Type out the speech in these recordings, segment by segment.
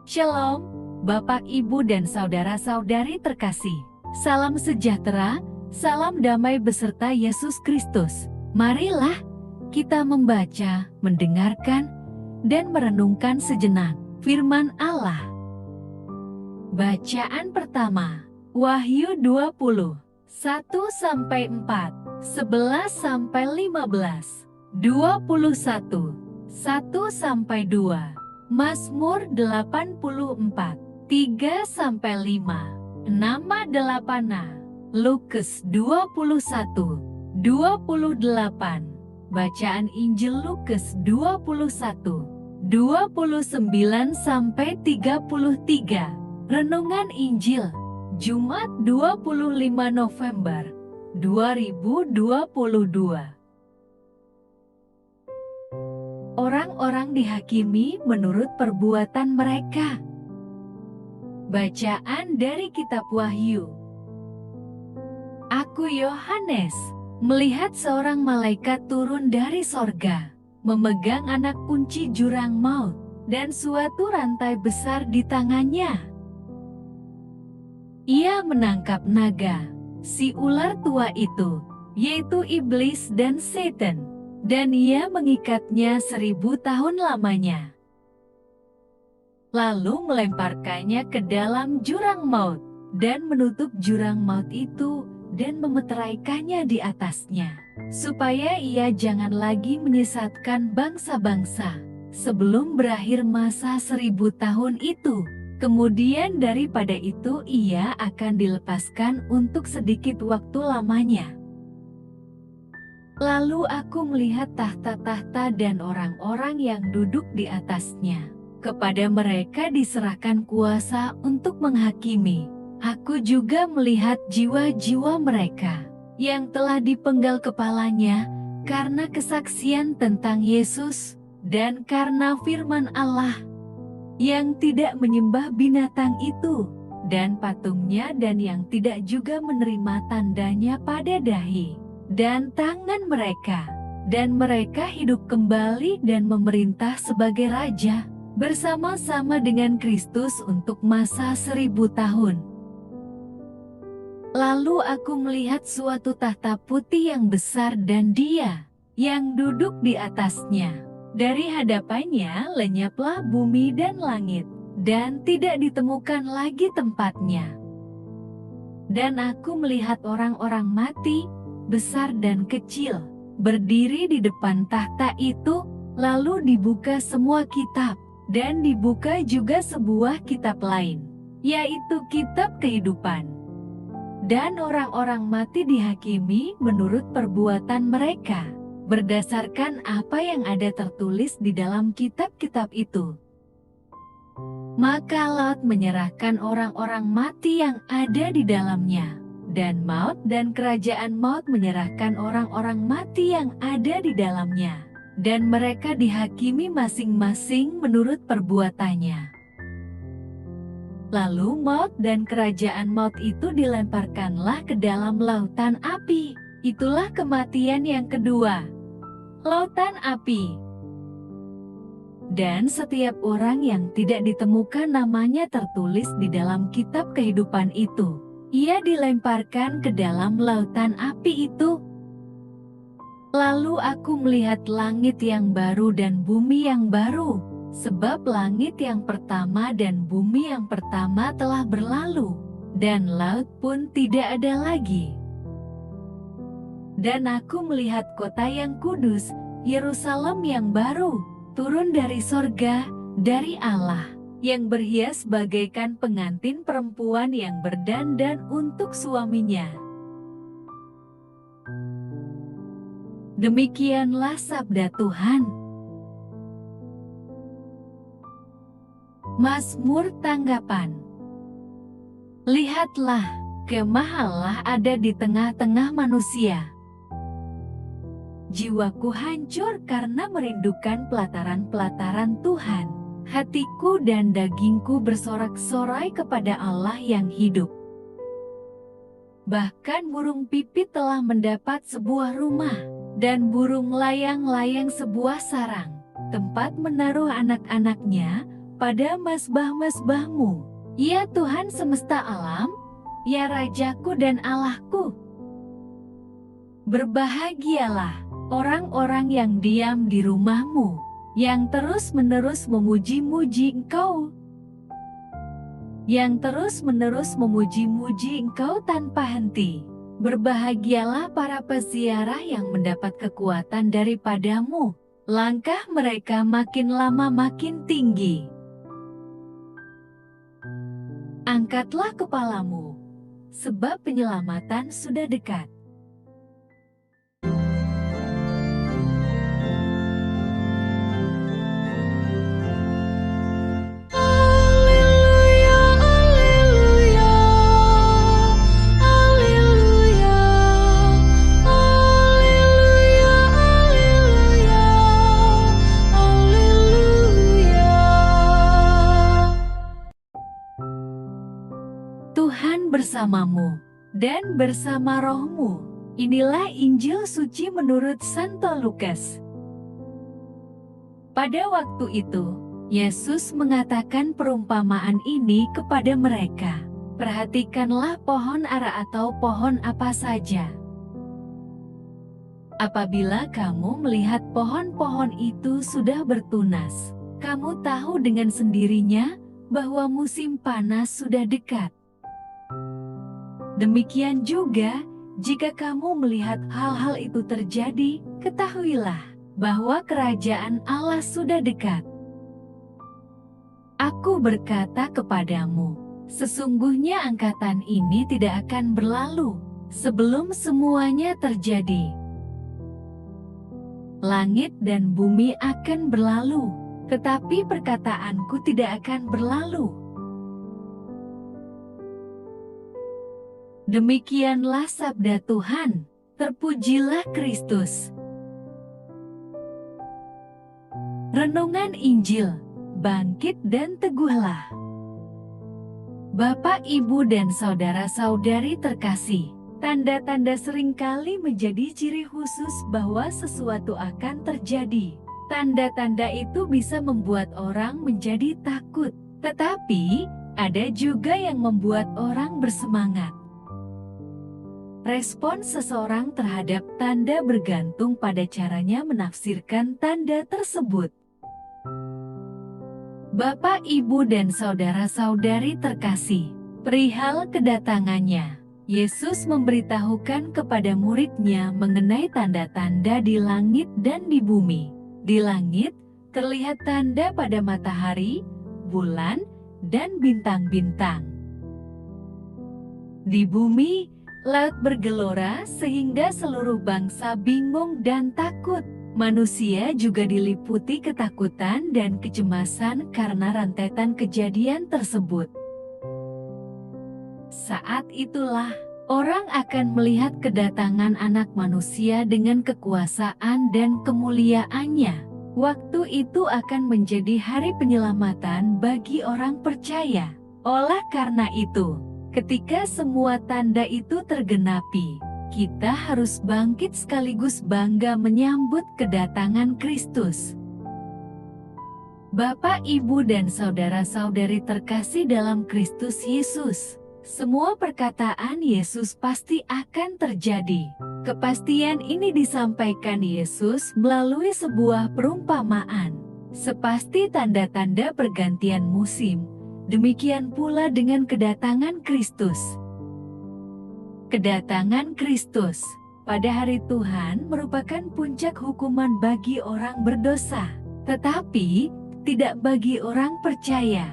Shalom, Bapak, Ibu, dan saudara-saudari terkasih. Salam sejahtera, salam damai beserta Yesus Kristus. Marilah kita membaca, mendengarkan, dan merenungkan sejenak firman Allah. Bacaan pertama, Wahyu 20, 1-4, 11-15, 21, 1-2, Mazmur 84, 3-5, Nama Delapana, Lukas 21, 28, Bacaan Injil Lukas 21, 29-33, Renungan Injil, Jumat 25 November 2022. Orang-orang dihakimi menurut perbuatan mereka. Bacaan dari Kitab Wahyu. Aku Yohanes, melihat seorang malaikat turun dari sorga, memegang anak kunci jurang maut, dan suatu rantai besar di tangannya. Ia menangkap naga, si ular tua itu, yaitu iblis dan setan, dan ia mengikatnya 1000 tahun lamanya. Lalu melemparkannya ke dalam jurang maut, dan menutup jurang maut itu, dan memeteraikannya di atasnya, supaya ia jangan lagi menyesatkan bangsa-bangsa, sebelum berakhir masa 1000 tahun itu. Kemudian daripada itu ia akan dilepaskan untuk sedikit waktu lamanya. Lalu aku melihat tahta-tahta dan orang-orang yang duduk di atasnya. Kepada mereka diserahkan kuasa untuk menghakimi. Aku juga melihat jiwa-jiwa mereka yang telah dipenggal kepalanya karena kesaksian tentang Yesus dan karena firman Allah, yang tidak menyembah binatang itu dan patungnya, dan yang tidak juga menerima tandanya pada dahi dan tangan mereka, dan mereka hidup kembali dan memerintah sebagai raja bersama-sama dengan Kristus untuk masa 1000 tahun. Lalu aku melihat suatu tahta putih yang besar dan Dia yang duduk di atasnya. Dari hadapannya lenyaplah bumi dan langit, dan tidak ditemukan lagi tempatnya. Dan aku melihat orang-orang mati, besar dan kecil, berdiri di depan tahta itu, lalu dibuka semua kitab, dan dibuka juga sebuah kitab lain, yaitu kitab kehidupan. Dan orang-orang mati dihakimi menurut perbuatan mereka, berdasarkan apa yang ada tertulis di dalam kitab-kitab itu. Maka laut menyerahkan orang-orang mati yang ada di dalamnya, dan maut dan kerajaan maut menyerahkan orang-orang mati yang ada di dalamnya, dan mereka dihakimi masing-masing menurut perbuatannya. Lalu maut dan kerajaan maut itu dilemparkanlah ke dalam lautan api. Itulah kematian yang kedua, lautan api. Dan setiap orang yang tidak ditemukan namanya tertulis di dalam kitab kehidupan itu, ia dilemparkan ke dalam lautan api itu. Lalu aku melihat langit yang baru dan bumi yang baru, sebab langit yang pertama dan bumi yang pertama telah berlalu, dan laut pun tidak ada lagi. Dan aku melihat kota yang kudus, Yerusalem yang baru, turun dari sorga, dari Allah, yang berhias bagaikan pengantin perempuan yang berdandan untuk suaminya. Demikianlah sabda Tuhan. Mazmur tanggapan. Lihatlah, kemah Allah ada di tengah-tengah manusia. Jiwaku hancur karena merindukan pelataran-pelataran Tuhan. Hatiku dan dagingku bersorak-sorai kepada Allah yang hidup. Bahkan burung pipit telah mendapat sebuah rumah, dan burung layang-layang sebuah sarang, tempat menaruh anak-anaknya, kepada mazbah-mazbahmu. Ya Tuhan semesta alam, ya Rajaku dan Allahku. Berbahagialah orang-orang yang diam di rumahmu, yang terus-menerus memuji-muji Engkau. Yang terus-menerus memuji-muji Engkau tanpa henti. Berbahagialah para peziarah yang mendapat kekuatan daripadamu. Langkah mereka makin lama makin tinggi. Angkatlah kepalamu, sebab penyelamatan sudah dekat. Tuhan bersamamu dan bersama rohmu. Inilah Injil suci menurut Santo Lukas. Pada waktu itu, Yesus mengatakan perumpamaan ini kepada mereka. Perhatikanlah pohon ara atau pohon apa saja. Apabila kamu melihat pohon-pohon itu sudah bertunas, kamu tahu dengan sendirinya bahwa musim panas sudah dekat. Demikian juga, jika kamu melihat hal-hal itu terjadi, ketahuilah bahwa kerajaan Allah sudah dekat. Aku berkata kepadamu, sesungguhnya angkatan ini tidak akan berlalu sebelum semuanya terjadi. Langit dan bumi akan berlalu, tetapi perkataanku tidak akan berlalu. Demikianlah sabda Tuhan, terpujilah Kristus. Renungan Injil, bangkit dan teguhlah. Bapak, Ibu, dan saudara-saudari terkasih, tanda-tanda seringkali menjadi ciri khusus bahwa sesuatu akan terjadi. Tanda-tanda itu bisa membuat orang menjadi takut, tetapi ada juga yang membuat orang bersemangat. Respon seseorang terhadap tanda bergantung pada caranya menafsirkan tanda tersebut. Bapak, Ibu, dan saudara-saudari terkasih, perihal kedatangannya, Yesus memberitahukan kepada murid-Nya mengenai tanda-tanda di langit dan di bumi. Di langit, terlihat tanda pada matahari, bulan, dan bintang-bintang. Di bumi, laut bergelora sehingga seluruh bangsa bingung dan takut. Manusia juga diliputi ketakutan dan kecemasan karena rentetan kejadian tersebut. Saat itulah, orang akan melihat kedatangan Anak Manusia dengan kekuasaan dan kemuliaannya. Waktu itu akan menjadi hari penyelamatan bagi orang percaya. Oleh karena itu, ketika semua tanda itu tergenapi, kita harus bangkit sekaligus bangga menyambut kedatangan Kristus. Bapak, Ibu, dan saudara-saudari terkasih dalam Kristus Yesus, semua perkataan Yesus pasti akan terjadi. Kepastian ini disampaikan Yesus melalui sebuah perumpamaan. Sepasti tanda-tanda pergantian musim, demikian pula dengan kedatangan Kristus. Kedatangan Kristus pada hari Tuhan merupakan puncak hukuman bagi orang berdosa, tetapi tidak bagi orang percaya.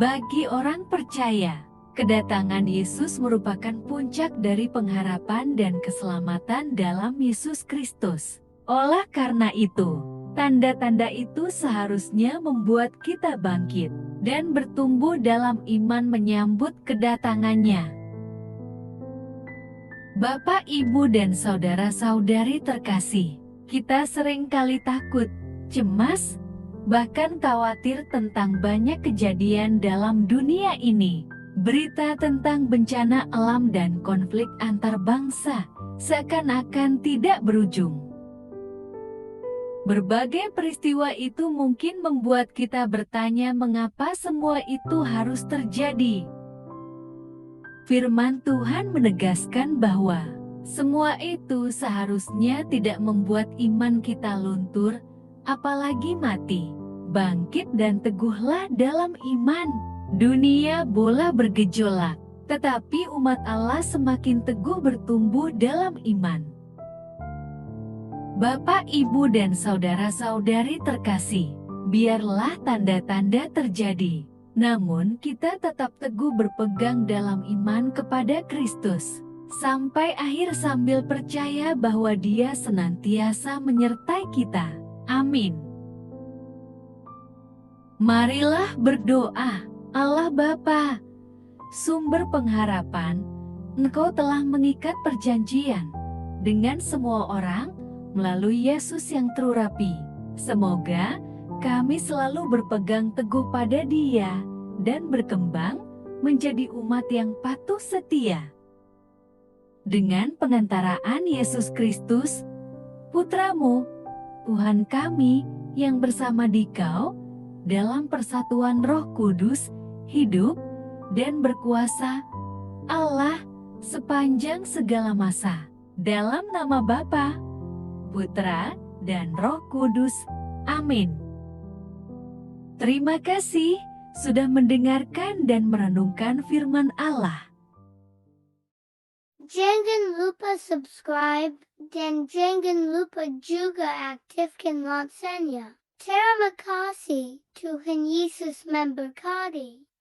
Bagi orang percaya, kedatangan Yesus merupakan puncak dari pengharapan dan keselamatan dalam Yesus Kristus. Oleh karena itu, tanda-tanda itu seharusnya membuat kita bangkit dan bertumbuh dalam iman menyambut kedatangannya. Bapak, Ibu, dan saudara-saudari terkasih, kita sering kali takut, cemas, bahkan khawatir tentang banyak kejadian dalam dunia ini. Berita tentang bencana alam dan konflik antar bangsa seakan-akan tidak berujung. Berbagai peristiwa itu mungkin membuat kita bertanya mengapa semua itu harus terjadi. Firman Tuhan menegaskan bahwa semua itu seharusnya tidak membuat iman kita luntur, apalagi mati. Bangkit dan teguhlah dalam iman. Dunia bola bergejolak, tetapi umat Allah semakin teguh bertumbuh dalam iman. Bapak, Ibu, dan saudara-saudari terkasih, biarlah tanda-tanda terjadi. Namun kita tetap teguh berpegang dalam iman kepada Kristus sampai akhir sambil percaya bahwa Dia senantiasa menyertai kita. Amin. Marilah berdoa. Allah Bapa, sumber pengharapan, Engkau telah mengikat perjanjian dengan semua orang melalui Yesus yang terurapi. Semoga kami selalu berpegang teguh pada Dia dan berkembang menjadi umat yang patuh setia. Dengan pengantaraan Yesus Kristus, Putra-Mu, Tuhan kami yang bersama Dikau, dalam persatuan Roh Kudus, hidup dan berkuasa, Allah, sepanjang segala masa. Dalam nama Bapa, Putra, dan Roh Kudus. Amin. Terima kasih sudah mendengarkan dan merenungkan firman Allah. Jangan lupa subscribe dan jangan lupa juga aktifkan loncengnya. Terima kasih, Tuhan Yesus memberkati.